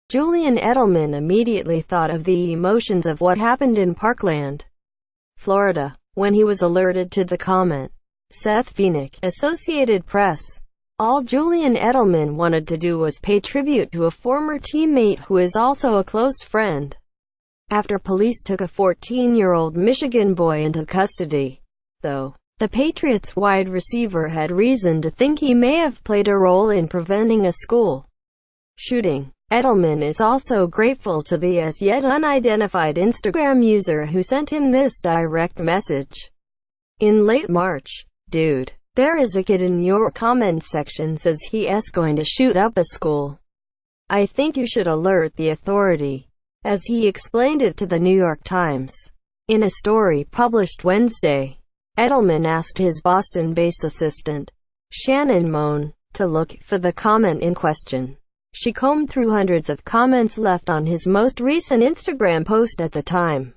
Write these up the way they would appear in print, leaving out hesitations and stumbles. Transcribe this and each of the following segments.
Julian Edelman immediately thought of the emotions of what happened in Parkland, Florida, when he was alerted to the comment. Seth Phoenix, Associated Press. All Julian Edelman wanted to do was pay tribute to a former teammate who is also a close friend. After police took a 14-year-old Michigan boy into custody, though, the Patriots wide receiver had reason to think he may have played a role in preventing a school shooting. Edelman is also grateful to the as-yet unidentified Instagram user who sent him this direct message. In late March, dude, there is a kid in your comment section says he's going to shoot up a school. I think you should alert the authority. As he explained it to the New York Times. In a story published Wednesday, Edelman asked his Boston-based assistant, Shannon Moan, to look for the comment in question. She combed through hundreds of comments left on his most recent Instagram post at the time,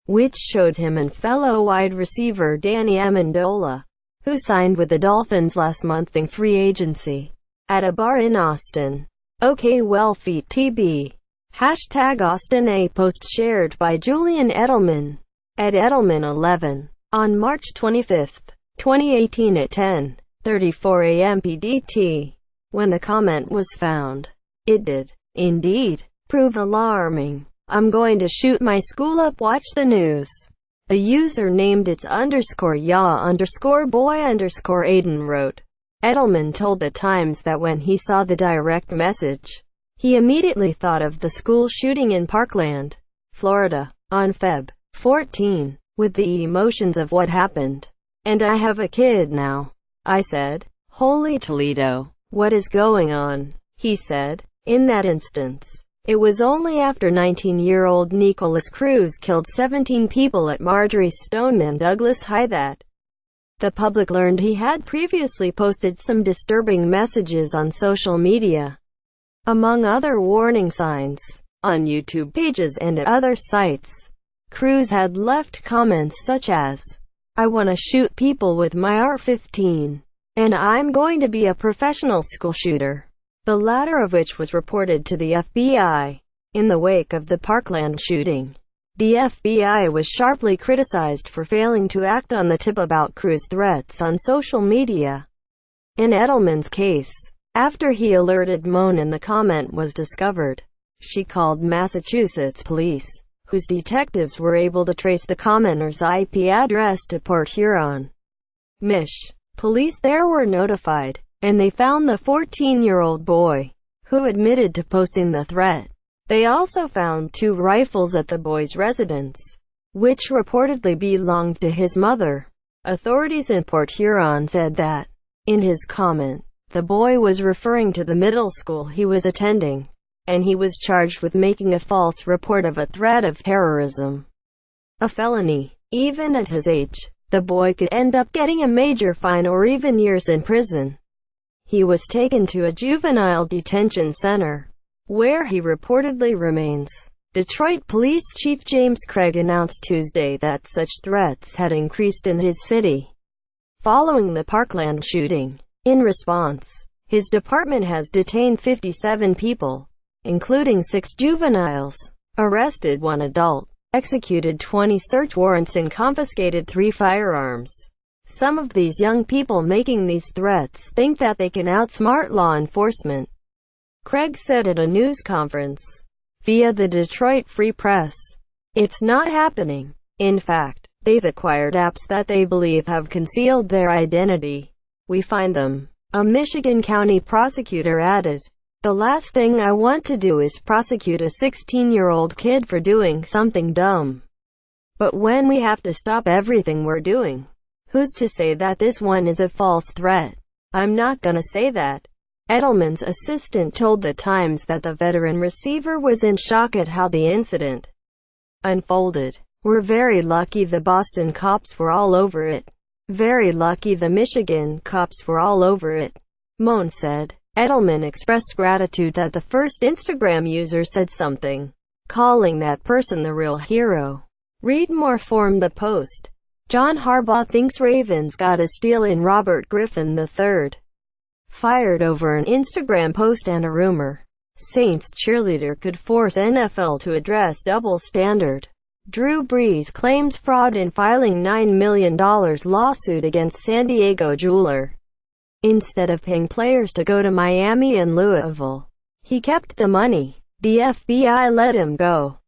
which showed him and fellow wide receiver Danny Amendola, who signed with the Dolphins last month in free agency, at a bar in Austin. OK well feet TB. Hashtag Austin. A post shared by Julian Edelman, at Edelman11, on March 25, 2018 at 10:34 a.m. PDT. When the comment was found, it did, indeed, prove alarming. I'm going to shoot my school up, watch the news. A user named its_ya_boy_Aiden wrote. Edelman told The Times that when he saw the direct message, he immediately thought of the school shooting in Parkland, Florida, on Feb. 14, with the emotions of what happened. And I have a kid now. I said, holy Toledo, what is going on? He said. In that instance, it was only after 19-year-old Nicholas Cruz killed 17 people at Marjory Stoneman Douglas High that the public learned he had previously posted some disturbing messages on social media. Among other warning signs, on YouTube pages and at other sites, Cruz had left comments such as, I want to shoot people with my AR-15, and I'm going to be a professional school shooter, the latter of which was reported to the FBI. In the wake of the Parkland shooting, the FBI was sharply criticized for failing to act on the tip about Cruz threats on social media. In Edelman's case, after he alerted Moan and the comment was discovered, she called Massachusetts police, whose detectives were able to trace the commenter's IP address to Port Huron, Mich. Police there were notified, and they found the 14-year-old boy, who admitted to posting the threat. They also found 2 rifles at the boy's residence, which reportedly belonged to his mother. Authorities in Port Huron said that, in his comment, the boy was referring to the middle school he was attending, and he was charged with making a false report of a threat of terrorism, a felony. Even at his age, the boy could end up getting a major fine or even years in prison. He was taken to a juvenile detention center, where he reportedly remains. Detroit Police Chief James Craig announced Tuesday that such threats had increased in his city following the Parkland shooting. In response, his department has detained 57 people, including 6 juveniles, arrested 1 adult, executed 20 search warrants and confiscated 3 firearms. Some of these young people making these threats think that they can outsmart law enforcement, Craig said at a news conference via the Detroit Free Press. It's not happening. In fact, they've acquired apps that they believe have concealed their identity. We find them. A Michigan County prosecutor added, the last thing I want to do is prosecute a 16-year-old kid for doing something dumb. But when we have to stop everything we're doing, who's to say that this one is a false threat? I'm not gonna say that. Edelman's assistant told The Times that the veteran receiver was in shock at how the incident unfolded. We're very lucky the Boston cops were all over it. Very lucky the Michigan cops were all over it, Moan said. Edelman expressed gratitude that the first Instagram user said something, calling that person the real hero. Read more from the post. John Harbaugh thinks Ravens got a steal in Robert Griffin III. Fired over an Instagram post and a rumor. Saints cheerleader could force NFL to address double standard. Drew Brees claims fraud in filing $9 million lawsuit against San Diego jeweler. Instead of paying players to go to Miami and Louisville, he kept the money. The FBI let him go.